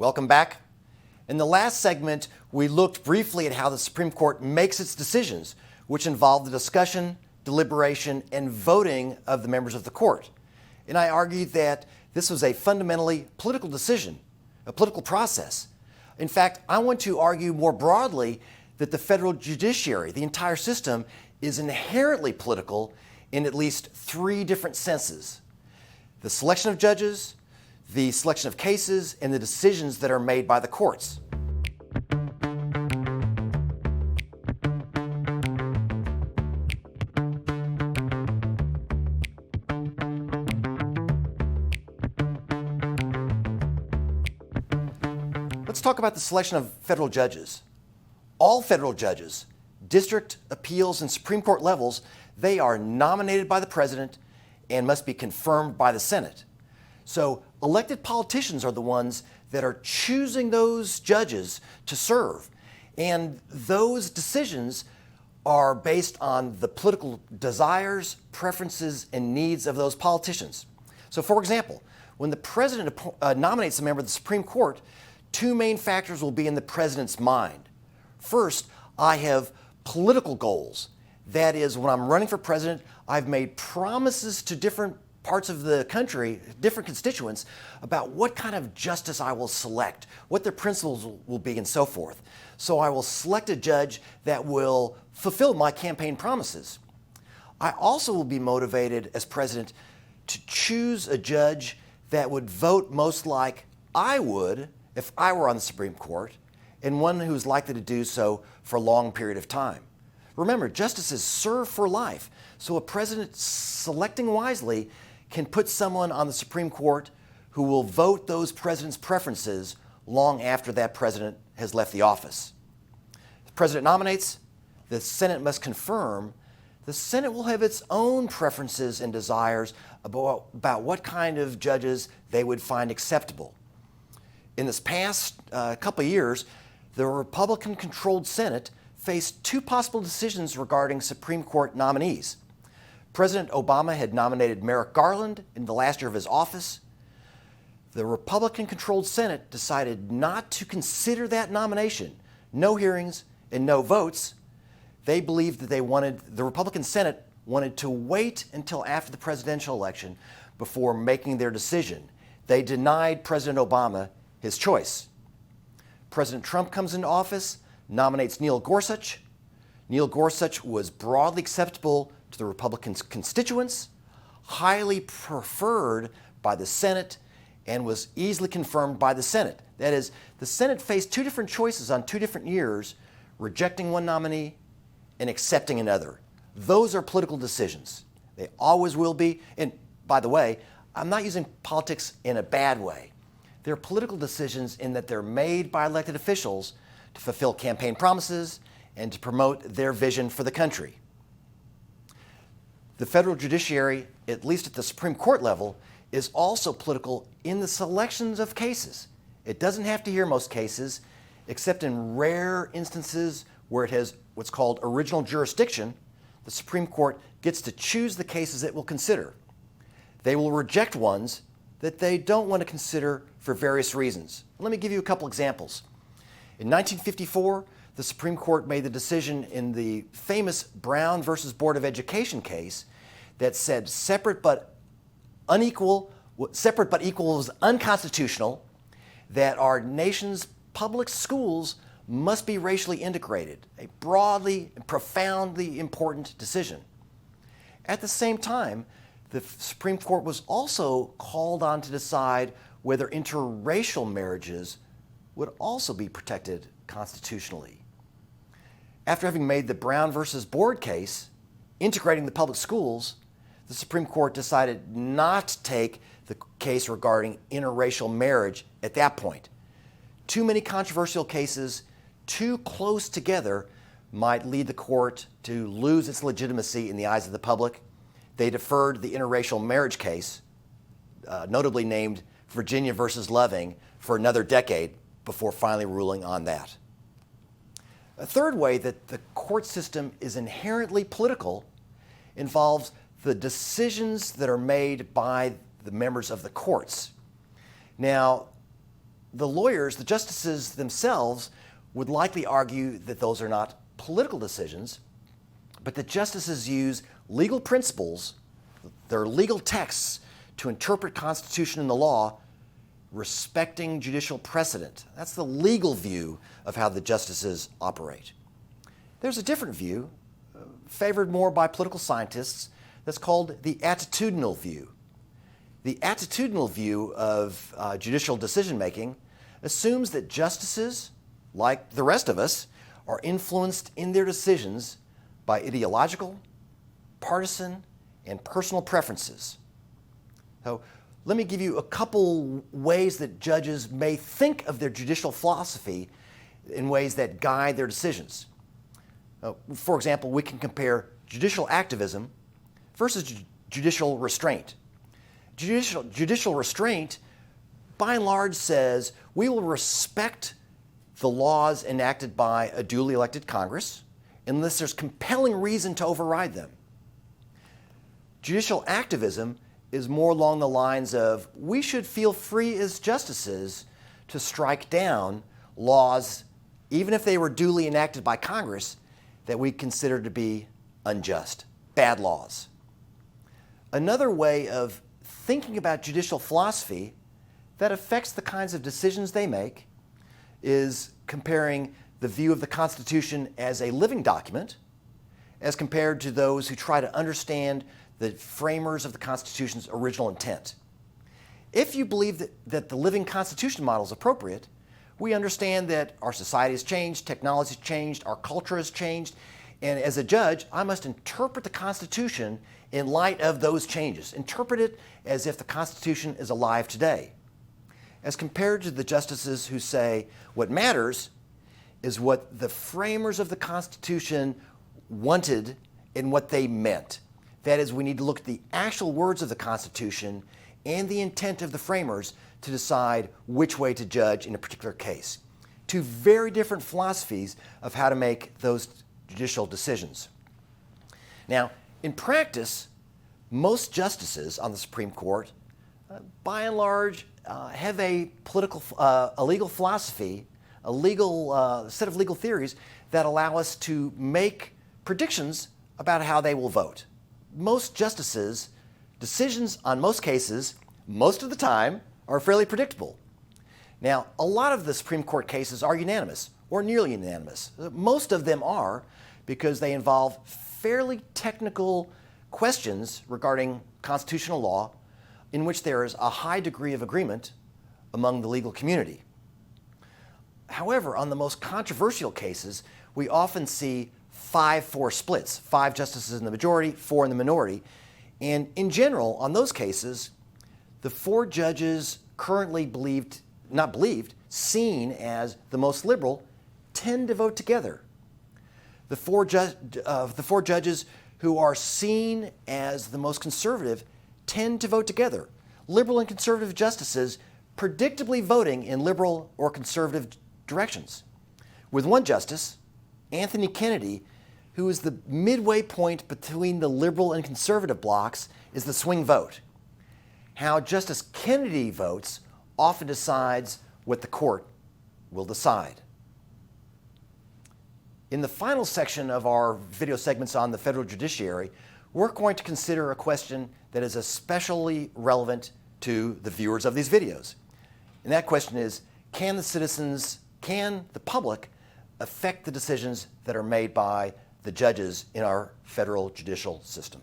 Welcome back. In the last segment, we looked briefly at how the Supreme Court makes its decisions, which involve the discussion, deliberation, and voting of the members of the court. And I argued that this was a fundamentally political decision, a political process. In fact, I want to argue more broadly that the federal judiciary, the entire system, is inherently political in at least three different senses: the selection of judges, the selection of cases, and the decisions that are made by the courts. Let's talk about the selection of federal judges. All federal judges, district, appeals, and Supreme Court levels, they are nominated by the president and must be confirmed by the Senate. So elected politicians are the ones that are choosing those judges to serve. And those decisions are based on the political desires, preferences, and needs of those politicians. So for example, when the president nominates a member of the Supreme Court, two main factors will be in the president's mind. First, I have political goals. That is, when I'm running for president, I've made promises to different parts of the country, different constituents, about what kind of justice I will select, what their principles will be, and so forth. So I will select a judge that will fulfill my campaign promises. I also will be motivated as president to choose a judge that would vote most like I would if I were on the Supreme Court, and one who's likely to do so for a long period of time. Remember, justices serve for life, so a president selecting wisely can put someone on the Supreme Court who will vote those president's preferences long after that president has left the office. The president nominates, the Senate must confirm. The Senate will have its own preferences and desires about what kind of judges they would find acceptable. In this past couple of years, the Republican-controlled Senate faced two possible decisions regarding Supreme Court nominees. President Obama had nominated Merrick Garland in the last year of his office. The Republican-controlled Senate decided not to consider that nomination. No hearings and no votes. They believed that the Republican Senate wanted to wait until after the presidential election before making their decision. They denied President Obama his choice. President Trump comes into office, nominates Neil Gorsuch. Neil Gorsuch was broadly acceptable to the Republican constituents, highly preferred by the Senate, and was easily confirmed by the Senate. That is, the Senate faced two different choices on 2 different years, rejecting one nominee and accepting another. Those are political decisions. They always will be. And by the way, I'm not using politics in a bad way. They're political decisions in that they're made by elected officials to fulfill campaign promises and to promote their vision for the country. The federal judiciary, at least at the Supreme Court level, is also political in the selections of cases. It doesn't have to hear most cases, except in rare instances where it has what's called original jurisdiction. The Supreme Court gets to choose the cases it will consider. They will reject ones that they don't want to consider for various reasons. Let me give you a couple examples. In 1954, the Supreme Court made the decision in the famous Brown versus Board of Education case that said separate but equal was unconstitutional, that our nation's public schools must be racially integrated, a broadly and profoundly important decision. At the same time, the Supreme Court was also called on to decide whether interracial marriages would also be protected constitutionally. After having made the Brown versus Board case, integrating the public schools, the Supreme Court decided not to take the case regarding interracial marriage at that point. Too many controversial cases, too close together, might lead the court to lose its legitimacy in the eyes of the public. They deferred the interracial marriage case, notably named Virginia versus Loving, for another decade before finally ruling on that. A third way that the court system is inherently political involves the decisions that are made by the members of the courts. Now, the lawyers, the justices themselves, would likely argue that those are not political decisions, but the justices use legal principles, their legal texts, to interpret Constitution and the law, respecting judicial precedent. That's the legal view of how the justices operate. There's a different view, favored more by political scientists, that's called the attitudinal view. The attitudinal view of judicial decision-making assumes that justices, like the rest of us, are influenced in their decisions by ideological, partisan, and personal preferences. So let me give you a couple ways that judges may think of their judicial philosophy in ways that guide their decisions. For example, we can compare judicial activism versus judicial restraint. Judicial restraint, by and large, says we will respect the laws enacted by a duly elected Congress unless there's compelling reason to override them. Judicial activism is more along the lines of we should feel free as justices to strike down laws, even if they were duly enacted by Congress, that we consider to be unjust, bad laws. Another way of thinking about judicial philosophy that affects the kinds of decisions they make is comparing the view of the Constitution as a living document as compared to those who try to understand the framers of the Constitution's original intent. If you believe that the living Constitution model is appropriate, we understand that our society has changed, technology has changed, our culture has changed, and as a judge, I must interpret the Constitution in light of those changes. Interpret it as if the Constitution is alive today. As compared to the justices who say what matters is what the framers of the Constitution wanted and what they meant. That is, we need to look at the actual words of the Constitution and the intent of the framers to decide which way to judge in a particular case. Two very different philosophies of how to make those judicial decisions. Now, in practice, most justices on the Supreme Court, by and large, have a legal philosophy, a legal set of legal theories that allow us to make predictions about how they will vote. Most justices' decisions on most cases, most of the time, are fairly predictable. Now, a lot of the Supreme Court cases are unanimous or nearly unanimous. Most of them are because they involve fairly technical questions regarding constitutional law in which there is a high degree of agreement among the legal community. However, on the most controversial cases, we often see 5-4 splits, 5 justices in the majority, 4 in the minority. And in general, on those cases, the 4 judges currently seen as the most liberal, tend to vote together. The 4 judges who are seen as the most conservative tend to vote together. Liberal and conservative justices predictably voting in liberal or conservative directions. With one justice, Anthony Kennedy, who is the midway point between the liberal and conservative blocs, is the swing vote. How Justice Kennedy votes often decides what the court will decide. In the final section of our video segments on the federal judiciary, we're going to consider a question that is especially relevant to the viewers of these videos. And that question is, can the public affect the decisions that are made by the judges in our federal judicial system?